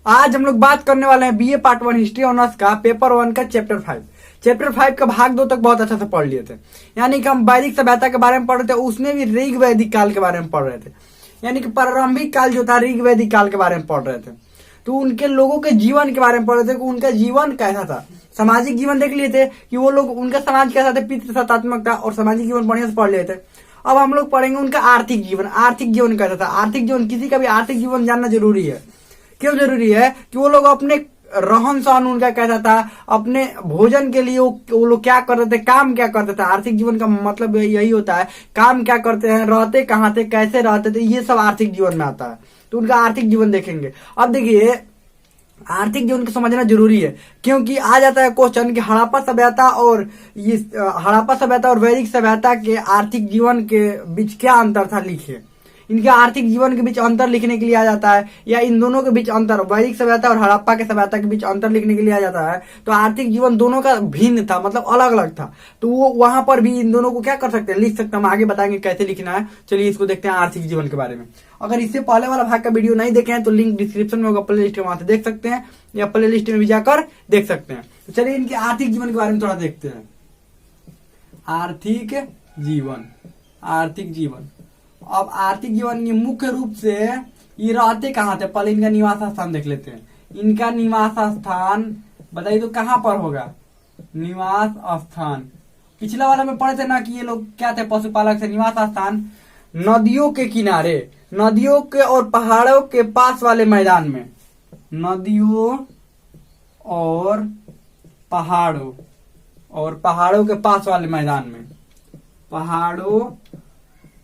आज हम लोग बात करने वाले हैं बीए पार्ट 1 हिस्ट्री ऑनर्स का पेपर 1 का चैप्टर 5। चैप्टर 5 का भाग 2 तक बहुत अच्छा से पढ़ लिए थे। यानी कि हम वैदिक सभ्यता के बारे में पढ़ रहे थे, उसमें भी ऋग वैदिक काल के बारे में पढ़ रहे थे। यानी कि प्रारंभिक काल जो था ऋग वैदिक काल के बारे में पढ़ रहे थे। तो उनके लोगों के जीवन के बारे में पढ़ रहे थे कि उनका जीवन कैसा था। सामाजिक जीवन देख लिए थे कि वो लोग, उनका समाज कैसा था, पितृ सत्तात्मक था और सामाजिक जीवन बढ़िया से पढ़ लिए थे। अब हम लोग पढ़ेंगे उनका आर्थिक जीवन। आर्थिक जीवन कैसा था। आर्थिक जीवन, किसी का भी आर्थिक जीवन जानना जरूरी है। क्यों जरूरी है कि वो लोग अपने रहन सहन उनका कैसा था, अपने भोजन के लिए वो लोग क्या करते थे, काम क्या करते थे। आर्थिक जीवन का मतलब यही होता है, काम क्या करते हैं, रहते कहाँ थे, कैसे रहते थे, ये सब आर्थिक जीवन में आता है। तो उनका आर्थिक जीवन देखेंगे। अब देखिए, आर्थिक जीवन को समझना जरूरी है क्योंकि आ जाता है क्वेश्चन कि हड़प्पा सभ्यता और ये हड़प्पा सभ्यता और वैदिक सभ्यता के आर्थिक जीवन के बीच क्या अंतर था, लिखिए। इनके आर्थिक जीवन के बीच अंतर लिखने के लिए आ जाता है, या इन दोनों के बीच अंतर, वैदिक सभ्यता और हड़प्पा के सभ्यता के बीच अंतर लिखने के लिए आ जाता है। तो आर्थिक जीवन दोनों का भिन्न था, मतलब अलग अलग था। तो वो वहां पर भी इन दोनों को क्या कर सकते हैं, लिख सकते हैं। हम आगे बताएंगे कैसे लिखना है। चलिए इसको देखते हैं आर्थिक जीवन के बारे में। अगर इससे पहले वाला भाग का वीडियो नहीं देखे हैं तो लिंक डिस्क्रिप्शन में होगा, प्ले लिस्ट में, वहां से देख सकते हैं, या प्ले लिस्ट में भी जाकर देख सकते हैं। तो चलिए इनके आर्थिक जीवन के बारे में थोड़ा देखते हैं। आर्थिक जीवन, आर्थिक जीवन। अब आर्थिक जीवन ये मुख्य रूप से ये रहते कहाँ थे, पहले इनका निवास स्थान देख लेते हैं। इनका निवास स्थान बताइए तो कहाँ पर होगा, निवास स्थान। पिछला वाला में पढ़े थे ना कि ये लोग क्या थे, पशुपालक से। निवास स्थान नदियों के किनारे, नदियों के और पहाड़ों के पास वाले मैदान में, नदियों और पहाड़ों के पास वाले मैदान में, पहाड़ों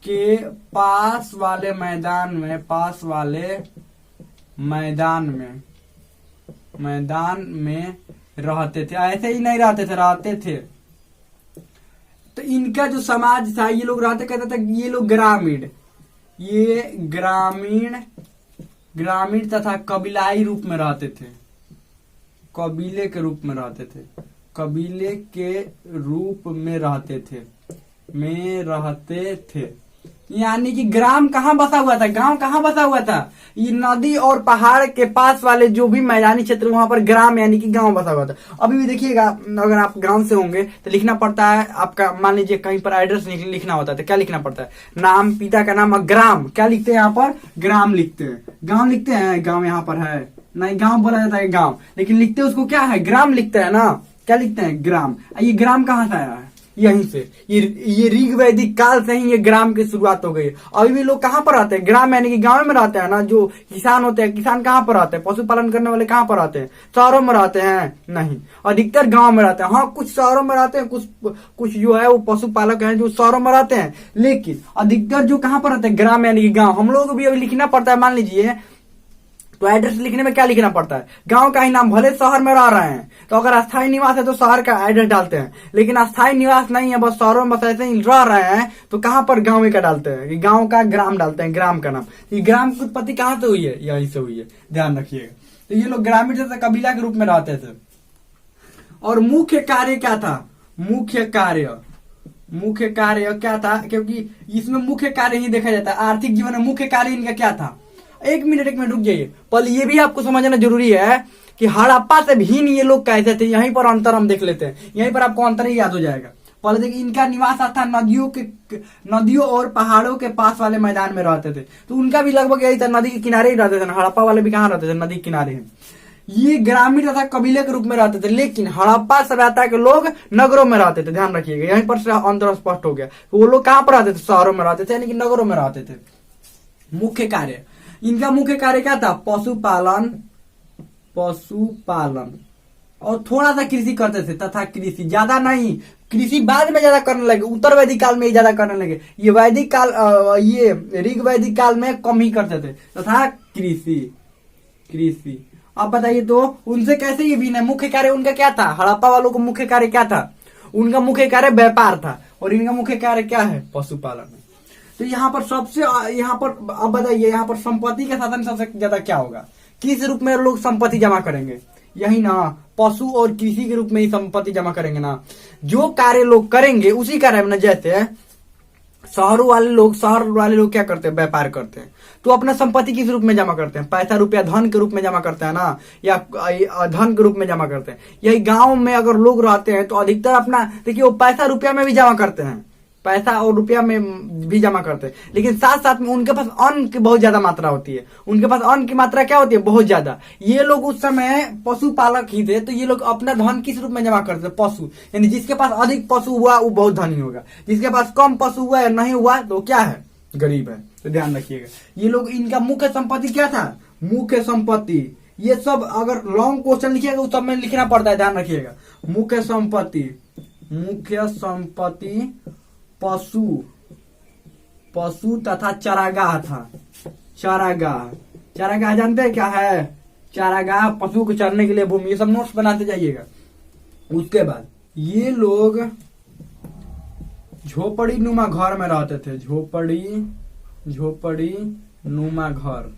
के पास वाले मैदान में, मैदान में रहते थे। ऐसे ही नहीं रहते थे, रहते थे। तो इनका जो समाज था, ये लोग रहते कहते थे, ये लोग ग्रामीण, ये ग्रामीण तथा कबीलाई रूप में रहते थे। कबीले के रूप में रहते थे, कबीले के रूप में रहते थे। यानी कि ग्राम कहाँ बसा हुआ था, गांव कहाँ बसा हुआ था, ये नदी और पहाड़ के पास वाले जो भी मैदानी क्षेत्र, वहां पर ग्राम यानी कि गांव बसा हुआ था। अभी भी देखिएगा, अगर आप गांव से होंगे तो लिखना पड़ता है आपका, मान लीजिए कहीं पर एड्रेस लिखना होता है तो क्या लिखना पड़ता है, नाम, पिता का नाम, ग्राम। क्या लिखते हैं यहाँ पर, ग्राम लिखते हैं। गाँव लिखते हैं, गाँव यहाँ पर है नहीं, गाँव बोला जाता है गाँव, लेकिन लिखते उसको क्या है, ग्राम लिखते हैं ना। क्या लिखते हैं, ग्राम। ये ग्राम कहाँ से आया है, यहीं से। ये ऋग वैदिक काल से ही ये ग्राम की शुरुआत हो गई। अभी भी लोग कहाँ पर रहते हैं, ग्राम यानी कि गांव में रहते हैं ना। जो किसान होते हैं, किसान कहाँ पर रहते हैं, पशुपालन करने वाले कहाँ पर रहते हैं, शहरों में रहते हैं नहीं, अधिकतर गांव में रहते हैं। हाँ, कुछ शहरों में रहते हैं, कुछ जो है वो पशुपालक हैं जो शहरों में रहते हैं, लेकिन अधिकतर जो कहाँ पर रहते हैं, ग्राम यानी कि गाँव। हम लोग को भी अभी लिखना पड़ता है, मान लीजिए तो एड्रेस लिखने में क्या लिखना पड़ता है, गांव का ही नाम। भले शहर में रह रहे हैं तो अगर अस्थायी निवास है तो शहर का एड्रेस डालते हैं, लेकिन अस्थायी निवास नहीं है, बस शहरों में बस ऐसे ही रह रहे हैं तो कहां पर, गांव में का डालते हैं, गांव का ग्राम डालते हैं, ग्राम का नाम। ये ग्राम की उत्पत्ति कहां से हुई है, यहीं से हुई है, ध्यान रखिएगा। तो ये लोग ग्रामीण जैसे कबीला के रूप में रहते थे। और मुख्य कार्य क्या था, मुख्य कार्य क्या था, क्योंकि इसमें मुख्य कार्य ही देखा जाता है। आर्थिक जीवन में मुख्य कार्य इनका क्या था। एक मिनट रुक जाइए, पहले ये भी आपको समझना जरूरी है कि हड़प्पा से भिन्न ये लोग कैसे थे। यहीं पर अंतर हम देख लेते हैं, यहीं पर आपको अंतर ही याद हो जाएगा। पहले देखिए, इनका निवास स्थान नदियों और पहाड़ों के पास वाले मैदान में रहते थे। तो उनका भी लगभग यही था, नदी के किनारे ही रहते थे। हड़प्पा वाले भी कहाँ रहते थे, नदी के किनारे हैं। ये ग्रामीण तथा कबीले के रूप में रहते थे, लेकिन हड़प्पा सभ्यता के लोग नगरों में रहते थे। ध्यान रखिएगा, यहीं पर अंतर स्पष्ट हो गया। वो लोग कहाँ पर रहते थे, शहरों में रहते थे, यानी कि नगरों में रहते थे। मुख्य कार्य, इनका मुख्य कार्य क्या था, पशुपालन और थोड़ा सा कृषि करते थे, तथा कृषि ज्यादा नहीं, कृषि बाद में ज्यादा करने लगे, उत्तर वैदिक काल में ही ज्यादा करने लगे। ये वैदिक काल, ये ऋग वैदिक काल में कम ही करते थे, तथा कृषि। अब बताइए तो उनसे कैसे ये भिन्न है। मुख्य कार्य उनका क्या था, हड़प्पा वालों को मुख्य कार्य क्या था, उनका मुख्य कार्य व्यापार था, और इनका मुख्य कार्य क्या है, पशुपालन। तो यहाँ पर अब बताइए, यहाँ पर संपत्ति का साधन सबसे ज्यादा क्या होगा, किस रूप में लोग संपत्ति जमा करेंगे, यही ना, पशु और कृषि के रूप में ही संपत्ति जमा करेंगे ना। जो कार्य लोग करेंगे उसी कार्य में, जैसे शहर वाले लोग क्या करते हैं, व्यापार करते हैं। तो अपना संपत्ति किस रूप में जमा करते हैं, पैसा रुपया धन के रूप में जमा करते हैं ना, या धन के रूप में जमा करते हैं। यही गांव में अगर लोग रहते हैं तो अधिकतर अपना देखिए वो पैसा रुपया में भी जमा करते हैं, पैसा और रुपया में भी जमा करते हैं, लेकिन साथ साथ में उनके पास अन्न की बहुत ज्यादा मात्रा होती है। उनके पास अन्न की मात्रा क्या होती है, बहुत ज्यादा। ये लोग उस समय पशुपालक ही थे, तो ये लोग अपना धन किस रूप में जमा करते थे, पशु। यानी जिसके पास अधिक पशु हुआ वो बहुत धनी होगा, जिसके पास कम पशु हुआ या नहीं हुआ तो क्या है, गरीब है। तो ध्यान रखिएगा, ये लोग इनका मुख्य संपत्ति क्या था, मुख्य संपत्ति। ये सब अगर लॉन्ग क्वेश्चन लिखिएगा उस सब में लिखना पड़ता है, ध्यान रखिएगा। मुख्य संपत्ति, मुख्य संपत्ति पशु, पशु तथा चारागाह था। चारागाह, चारागाह जानते हैं क्या है, चारागाह पशु को चरने के लिए भूमि। ये सब नोट्स बनाते जाइएगा। उसके बाद ये लोग झोपड़ी नुमा घर में रहते थे। झोपड़ी नुमा घर,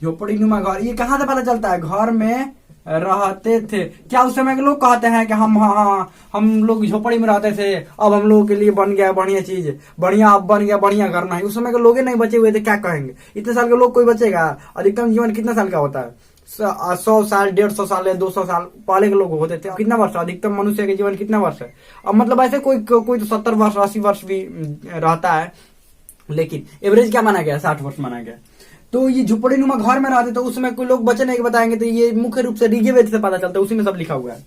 झोपड़ी नुमा घर ये कहाँ से पता चलता है, घर में रहते थे। क्या उस समय के लोग कहते हैं कि हम लोग झोपड़ी में रहते थे, अब हम लोगों के लिए बन गया बढ़िया चीज, बढ़िया अब बन गया बढ़िया घर। नहीं, उस समय के लोग नहीं बचे हुए थे, क्या कहेंगे। इतने साल के लोग कोई बचेगा। अधिकतम जीवन कितना साल का होता है, 100 साल, 150 साल, 200 साल पहले के लोग होते थे। कितना वर्ष, अधिकतम मनुष्य के जीवन कितना वर्ष है। अब मतलब ऐसे कोई तो 70 वर्ष 80 वर्ष भी रहता है, लेकिन एवरेज क्या माना गया, 60 वर्ष माना गया। तो ये झुपड़ी नुमा घर में रहते, तो उसमें कोई लोग बचे नहीं बताएंगे। तो ये मुख्य रूप से ऋग्वेद से पता चलता है, उसी में सब लिखा हुआ है।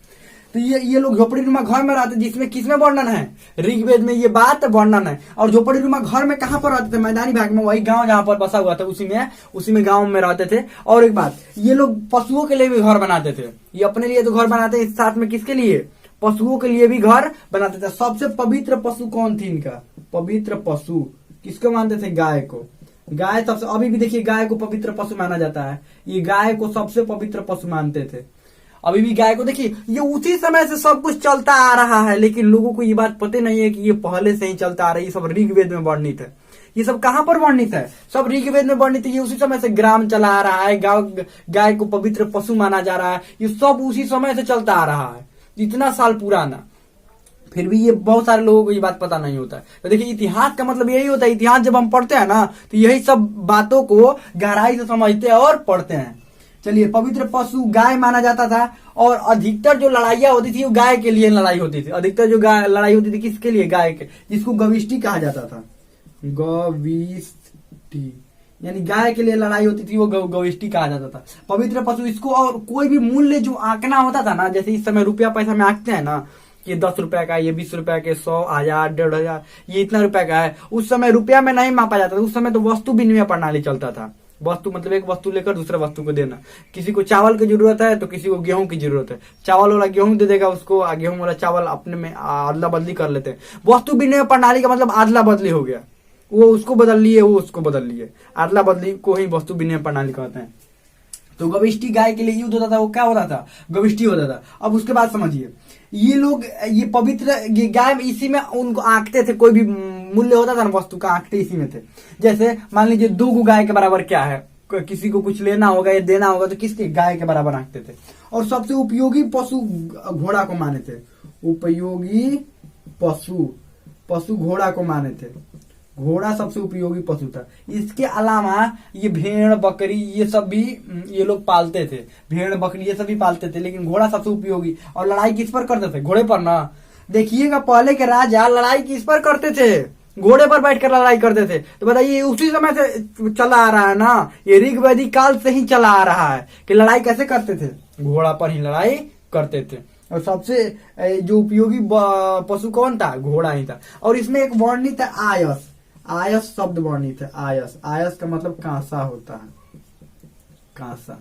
तो ये लोग झोपड़ी नुमा घर में रहते, जिसमें किसमें वर्णन है, ऋग्वेद में ये बात वर्णन है। और झोपड़ी नुमा घर में कहां पर रहते थे, मैदानी भाग में, वही गांव जहां पर बसा हुआ था उसी में गांव में रहते थे। और एक बात, ये लोग पशुओं के लिए भी घर बनाते थे। ये अपने लिए तो घर बनाते, इस साथ में किसके लिए, पशुओं के लिए भी घर बनाते थे। सबसे पवित्र पशु कौन थी इनका, पवित्र पशु किसको मानते थे, गाय को। गाय सबसे, अभी भी देखिए गाय को पवित्र पशु माना जाता है। ये गाय को सबसे पवित्र पशु मानते थे। अभी भी गाय को देखिए, ये उसी समय से सब कुछ चलता आ रहा है, लेकिन लोगों को ये बात पता नहीं है कि ये पहले से ही चलता आ रहा है। ये सब ऋग्वेद में वर्णित है। ये सब कहां पर वर्णित है, सब ऋग्वेद में वर्णित है। ये उसी समय से ग्राम चला आ रहा है, गाय को पवित्र पशु माना जा रहा है। ये सब उसी समय से चलता आ रहा है, इतना साल पुराना। फिर भी ये बहुत सारे लोगों को ये बात पता नहीं होता है। तो देखिए, इतिहास का मतलब यही होता है। इतिहास जब हम पढ़ते हैं ना, तो यही सब बातों को गहराई से समझते हैं और पढ़ते हैं। चलिए, पवित्र पशु गाय माना जाता था। और अधिकतर जो लड़ाइयां होती थी वो गाय के लिए लड़ाई होती थी। अधिकतर जो लड़ाई होती थी किसके लिए, गाय के, जिसको गविष्टि कहा जाता था। गविष्टि यानी गाय के लिए लड़ाई होती थी, वो गविष्टि कहा जाता था, पवित्र पशु इसको। और कोई भी मूल्य जो आंकना होता था ना, जैसे इस समय रुपया पैसा में आंकते हैं ना, ये 10 रुपया का, ये 20 रुपया के, 100, 1000, 1500, ये इतना रुपया का है। उस समय रुपया में नहीं मापा जाता था। उस समय तो वस्तु विनिमय प्रणाली चलता था। वस्तु मतलब एक वस्तु लेकर दूसरे वस्तु को देना। किसी को चावल की जरूरत है तो किसी को गेहूं की जरूरत है, चावल वाला गेहूं दे देगा उसको, गेहूं वाला चावल अपने में अदला बदली कर लेते हैं। वस्तु विनिमय प्रणाली का मतलब अदला बदली हो गया। वो उसको बदल लिए, वो उसको बदल लिए, अदला बदली को ही वस्तु विनिमय प्रणाली कहते हैं। तो गविष्टि गाय के लिए युद्ध होता था, वो क्या होता था, गविष्टि होता था। अब उसके बाद समझिए, ये लोग ये पवित्र गाय इसी में उनको आंकते थे। कोई भी मूल्य होता था ना वस्तु का, आंकते इसी में थे। जैसे मान लीजिए 2 गाय के बराबर क्या है, किसी को कुछ लेना होगा या देना होगा तो किसके, गाय के बराबर आंकते थे। और सबसे उपयोगी पशु घोड़ा को माने थे। उपयोगी पशु घोड़ा को माने थे। घोड़ा सबसे उपयोगी पशु था। इसके अलावा ये भेड़ बकरी ये सब भी ये लोग पालते थे। भेड़ बकरी ये सब भी पालते थे, लेकिन घोड़ा सबसे उपयोगी। और लड़ाई किस पर करते थे, घोड़े पर ना। देखिएगा, पहले के राजा लड़ाई किस पर करते थे, घोड़े पर बैठकर लड़ाई करते थे। तो बताइए, उसी समय से चला आ रहा है ना, ये ऋग्वैदिक काल से ही चला आ रहा है कि लड़ाई कैसे करते थे, घोड़ा पर ही लड़ाई करते थे। और सबसे जो उपयोगी पशु कौन था, घोड़ा ही था। और इसमें एक वर्णित है आयस। आयस शब्द वर्णित है। आयस का मतलब कांसा होता है, कांसा।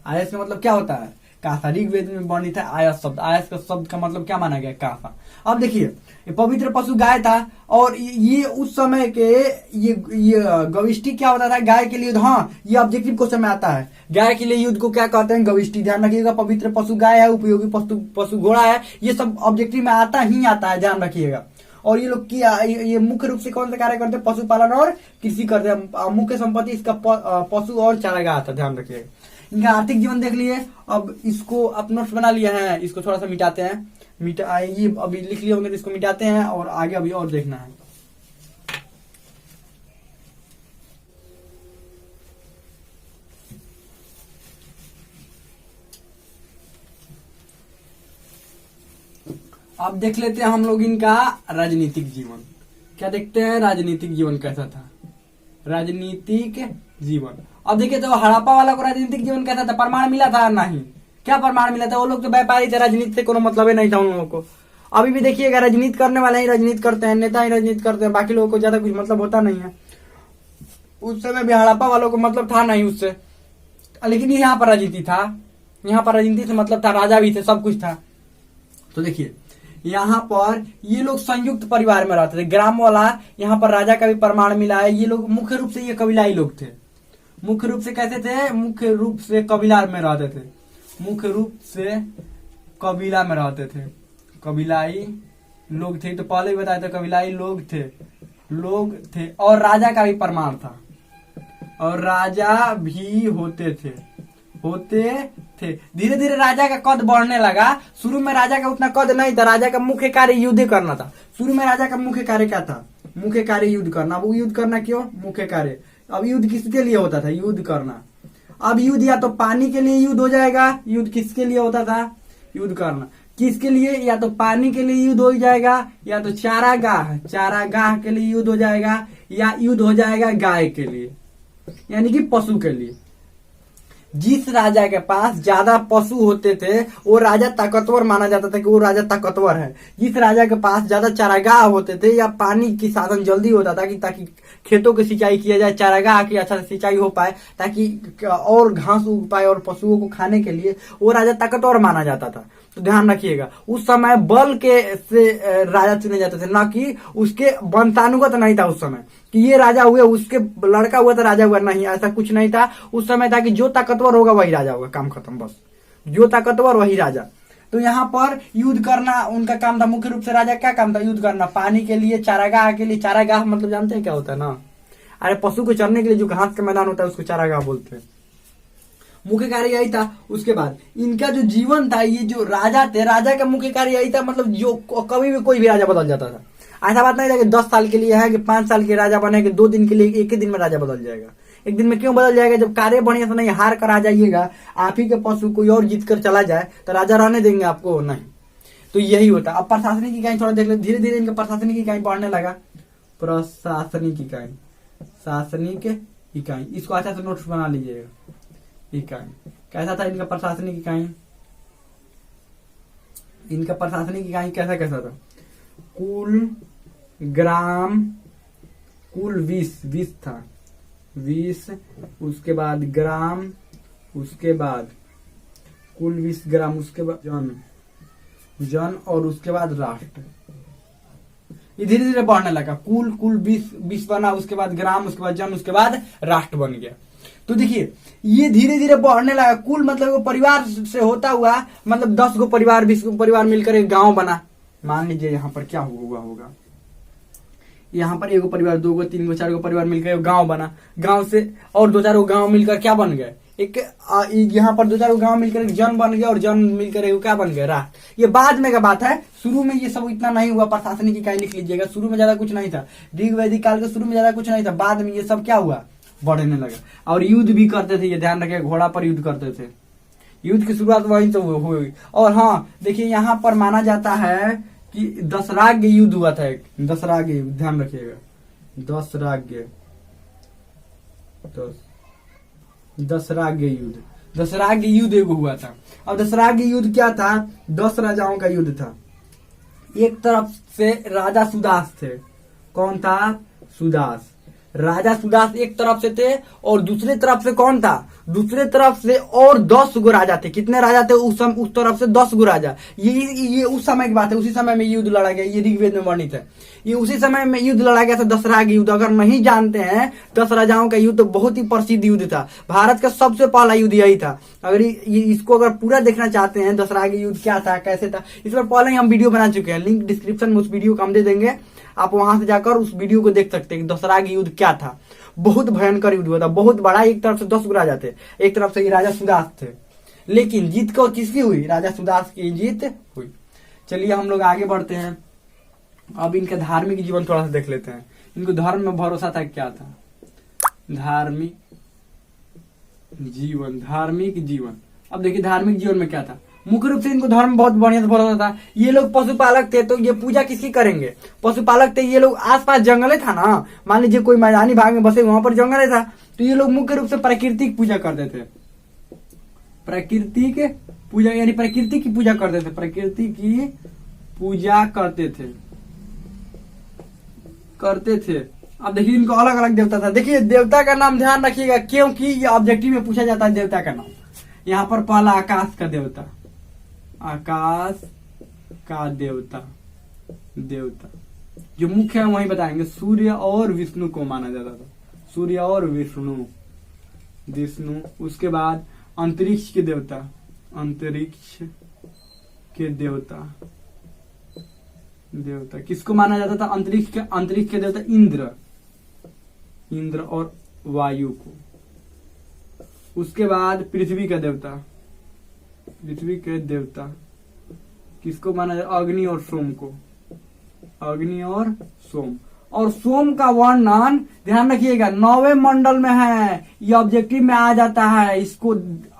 आयस का मतलब क्या होता है, कांसा। ऋग्वेद में वर्णित है आयस शब्द। आयस का शब्द का मतलब क्या माना गया, कांसा। अब देखिए, ये पवित्र पशु गाय था। और ये उस समय के ये गविष्टि क्या होता था, गाय के लिए। हाँ, ये ऑब्जेक्टिव क्वेश्चन में आता है। गाय के लिए युद्ध को क्या कहते हैं, गविष्टि। ध्यान रखिएगा, पवित्र पशु गाय है, उपयोगी पशु घोड़ा है। ये सब ऑब्जेक्टिव में आता है, ध्यान रखिएगा। और ये लोग किया, ये मुख्य रूप से कौन सा कार्य करते हैं, पशुपालन और कृषि करते हैं। मुख्य संपत्ति इसका पशु और चारागाह था, ध्यान रखिएगा। इनका आर्थिक जीवन देख लिए। अब इसको आप नोट्स बना लिया है, इसको थोड़ा सा मिटाते हैं। ये अभी लिख लिए होंगे, इसको मिटाते हैं और आगे अभी और देखना है। अब देख लेते हैं हम लोग इनका राजनीतिक जीवन। क्या देखते हैं, राजनीतिक जीवन कैसा था, राजनीतिक जीवन। अब देखिए तो हड़प्पा वाला को राजनीतिक जीवन कैसा था, प्रमाण मिला था नहीं, क्या प्रमाण मिला था, वो लोग तो व्यापारी थे, राजनीति से कोनो मतलब ही नहीं था उन लोगों को। अभी भी देखिएगा राजनीति करने वाले ही राजनीति करते हैं, नेता ही राजनीति करते हैं, बाकी लोगों को ज्यादा कुछ मतलब होता नहीं है। उस समय भी हड़प्पा वालों को मतलब था नहीं उससे, लेकिन यहाँ पर राजनीति था, यहाँ पर राजनीति से मतलब था, राजा भी थे, सब कुछ था। तो देखिए यहाँ पर ये लोग संयुक्त परिवार में रहते थे, ग्राम वाला, यहाँ पर राजा का भी प्रमाण मिला है। ये लोग मुख्य रूप से ये कबीलाई लोग थे, मुख्य रूप से कैसे थे, मुख्य रूप से कबीला में रहते थे, मुख्य रूप से कबीला में रहते थे, कबीलाई लोग थे। तो पहले ही बताया था कबीलाई लोग थे और राजा का भी प्रमाण था, और राजा भी होते थे। धीरे धीरे राजा का कद बढ़ने लगा। शुरू में राजा का उतना कद नहीं था, राजा का मुख्य कार्य युद्ध करना था। शुरू में राजा का मुख्य कार्य क्या था, मुख्य कार्य युद्ध करना। अब युद्ध करना क्यों, मुख्य कार्य। अब युद्ध किसके लिए होता था, युद्ध करना। अब युद्ध या तो पानी के लिए युद्ध हो जाएगा, युद्ध किसके लिए होता था, युद्ध करना किसके लिए, या तो पानी के लिए युद्ध हो जाएगा, या तो चारागाह के लिए युद्ध हो जाएगा, या युद्ध हो जाएगा गाय के लिए, यानी कि पशु के लिए। जिस राजा के पास ज्यादा पशु होते थे वो राजा ताकतवर माना जाता था कि वो राजा ताकतवर है। जिस राजा के पास ज्यादा चारागाह होते थे या पानी की साधन जल्दी होता था कि ताकि खेतों की सिंचाई किया जाए, चारागाह की अच्छा सिंचाई हो पाए, ताकि और घास उग पाए और पशुओं को खाने के लिए, वो राजा ताकतवर माना जाता था। तो ध्यान रखिएगा, उस समय बल के से राजा चुने जाते थे, ना कि उसके वंशानुगत नहीं था उस समय कि ये राजा हुए उसके लड़का हुआ था राजा हुआ, नहीं, ऐसा कुछ नहीं था। उस समय था कि जो ताकतवर होगा वही राजा होगा, काम खत्म, बस जो ताकतवर वही राजा। तो यहाँ पर युद्ध करना उनका काम था, मुख्य रूप से राजा क्या काम था, युद्ध करना, पानी के लिए, चारागाह के लिए। चारागाह मतलब जानते हैं क्या होता है ना, अरे पशु को चरने के लिए जो घास का मैदान होता है उसको चारागाह बोलते हैं। मुख्य कार्य यही था। उसके बाद इनका जो जीवन था, ये जो राजा थे, राजा का मुख्य कार्य यही था, मतलब जो कभी भी कोई भी राजा बदल जाता था। ऐसा बात नहीं था कि 10 साल के लिए है, कि 5 साल के राजा बने, कि 2 दिन के लिए, एक ही दिन में राजा बदल जाएगा। एक दिन में क्यों बदल जाएगा, जब कार्य बढ़िया से नहीं हार कर आ जाइएगा, आप ही के पशु कोई और जीत कर चला जाए तो राजा रहने देंगे आपको, नहीं। तो यही होता। अब प्रशासनिक इकाई थोड़ा देख ले, धीरे धीरे इनका प्रशासनिक इकाई बढ़ने लगा। प्रशासनिक इकाई, शासनिक इकाई, इसको अच्छा से नोट्स बना लीजिएगा। इकाई कैसा था इनका प्रशासनिक इकाई, इनका प्रशासनिक इकाई कैसा कैसा था, कुल ग्राम, कुल 20 था, 20, उसके बाद ग्राम, उसके बाद कुल 20 ग्राम, उसके बाद जन और उसके बाद राष्ट्र। ये धीरे धीरे बढ़ने लगा, कुल 20 बना, उसके बाद ग्राम, उसके बाद जन, उसके बाद राष्ट्र बन गया। तो देखिए ये धीरे धीरे बढ़ने लगा। कुल मतलब वो परिवार से होता हुआ, मतलब 10 गो परिवार, 20 गो परिवार मिलकर एक गांव बना। मान लीजिए यहाँ पर क्या हुआ होगा, यहाँ पर 1 गो परिवार, 2 गो, 3 गो, 4 गो परिवार मिलकर एक गांव बना। गांव से और 2-4 गो गांव मिलकर क्या बन गए, एक यहाँ पर 2-4 गो गांव मिलकर एक जन बन गया, और जन मिलकर एक क्या बन गया, राष्ट्र। ये बाद में का बात है, शुरू में ये सब इतना नहीं हुआ। प्रशासनिक इकाई लिख लीजिएगा, शुरू में ज्यादा कुछ नहीं था, ऋग वैदिक काल के शुरू में ज्यादा कुछ नहीं था, बाद में ये सब क्या हुआ, बढ़ने लगा। और युद्ध भी करते थे, ये ध्यान रखिए, घोड़ा पर युद्ध करते थे। युद्ध की शुरुआत वहीं तो हुई। और हाँ देखिए यहाँ पर माना जाता है कि दशराग्य युद्ध हुआ था, एक दशराग्य युद्ध, ध्यान रखिएगा, दशराग्य युद्ध एगो हुआ था। और दशराग्य युद्ध क्या था, 10 राजाओं का युद्ध था। एक तरफ से राजा सुदास थे, कौन था, सुदास, राजा सुदास एक तरफ से थे, और दूसरे तरफ से कौन था, दूसरे तरफ से और 10 गो राजा थे। कितने राजा थे उस तरफ से, 10 गो राजा। ये उस समय की बात है, उसी समय में युद्ध लड़ा गया, ये ऋग्वेद में वर्णित है। ये उसी समय में युद्ध लड़ा गया था, दशराग्य युद्ध। अगर नहीं जानते हैं 10 राजाओं का युद्ध, तो बहुत ही प्रसिद्ध युद्ध था, भारत का सबसे पहला युद्ध यही था। अगर इसको अगर पूरा देखना चाहते हैं, दशराग्य युद्ध क्या था, कैसे था, इस पर पहले ही हम वीडियो बना चुके हैं, लिंक डिस्क्रिप्शन में उस वीडियो को हम दे देंगे, आप वहां से जाकर उस वीडियो को देख सकते हैं कि दशराग्य युद्ध क्या था। बहुत भयंकर युद्ध हुआ था, बहुत बड़ा। एक तरफ से 10 गो राजा थे, एक तरफ से ये राजा सुदास थे, लेकिन जीत को किसकी हुई, राजा सुदास की जीत हुई। चलिए हम लोग आगे बढ़ते हैं। अब इनका धार्मिक जीवन थोड़ा सा देख लेते हैं। इनको धर्म में भरोसा था, क्या था, धार्मिक जीवन। अब देखिए धार्मिक जीवन में क्या था, मुख्य रूप से इनको धर्म बहुत बढ़िया से फॉलो होता था। ये लोग पशुपालक थे, तो ये पूजा किसकी करेंगे? पशुपालक थे ये लोग। आसपास जंगले था ना, मान लीजिए कोई मैदानी भाग में बसे, वहां पर जंगले था, तो ये लोग मुख्य रूप से प्रकृति की पूजा करते थे। प्रकृति के पूजा यानी प्रकृति की पूजा करते थे, प्रकृति की पूजा करते थे। अब देखिए इनको अलग अलग देवता था। देखिए देवता का नाम ध्यान रखिएगा, क्योंकि ये ऑब्जेक्टिव में पूछा जाता है देवता का नाम। यहाँ पर पहला आकाश का देवता, आकाश का देवता जो मुख्य है वही बताएंगे। सूर्य और विष्णु को माना जाता था, सूर्य और विष्णु। उसके बाद अंतरिक्ष के देवता, अंतरिक्ष के देवता किसको माना जाता था? अंतरिक्ष के देवता इंद्र और वायु को। उसके बाद पृथ्वी के देवता किसको माना जाता? अग्नि और सोम को, अग्नि और सोम। और सोम का वर्णन ध्यान रखिएगा 9वें मंडल में है, ये ऑब्जेक्टिव में आ जाता है। इसको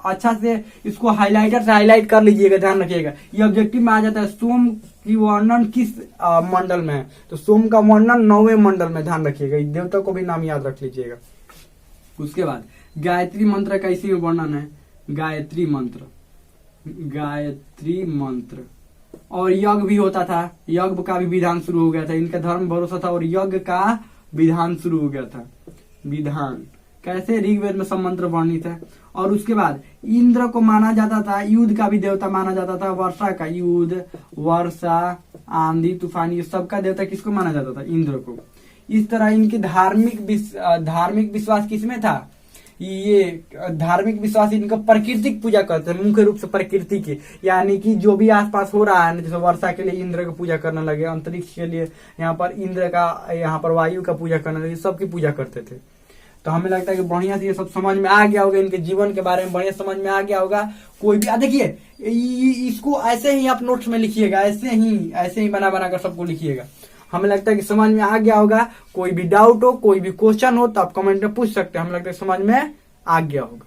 अच्छा से इसको हाइलाइटर से हाईलाइट कर लीजिएगा, ध्यान रखिएगा ये ऑब्जेक्टिव में आ जाता है। सोम की वर्णन किस मंडल में है? तो सोम का वर्णन 9वें मंडल में, ध्यान रखिएगा। देवता को भी नाम याद रख लीजिएगा। उसके बाद गायत्री मंत्र का इसी में वर्णन है, गायत्री मंत्र। और यज्ञ भी होता था, यज्ञ का भी विधान शुरू हो गया था। इनका धर्म भरोसा था और यज्ञ का विधान शुरू हो गया था। विधान कैसे? ऋग्वेद में सब मंत्र वर्णित है। और उसके बाद इंद्र को माना जाता था, युद्ध का भी देवता माना जाता था। वर्षा का, युद्ध, वर्षा, आंधी, तूफान, ये सबका देवता किसको माना जाता था? इंद्र को। इस तरह इनकी धार्मिक विश्वास किसमें था? ये धार्मिक विश्वास इनका प्रकृति की पूजा करते हैं, मुख्य रूप से प्रकृति की, यानी कि जो भी आसपास हो रहा है, जैसे वर्षा के लिए इंद्र की पूजा करने लगे, अंतरिक्ष के लिए यहाँ पर इंद्र का, यहाँ पर वायु का पूजा करने लगे, सबकी पूजा करते थे। तो हमें लगता है कि बढ़िया से ये सब समझ में आ गया होगा, इनके जीवन के बारे में बढ़िया समझ में आ गया होगा। कोई भी देखिए इसको ऐसे ही आप नोट्स में लिखिएगा, ऐसे ही बना कर सबको लिखिएगा। हमें लगता है कि समझ में आ गया होगा। कोई भी डाउट हो, कोई भी क्वेश्चन हो तो आप कमेंट में पूछ सकते हैं। हमें लगता है समझ में आ गया होगा।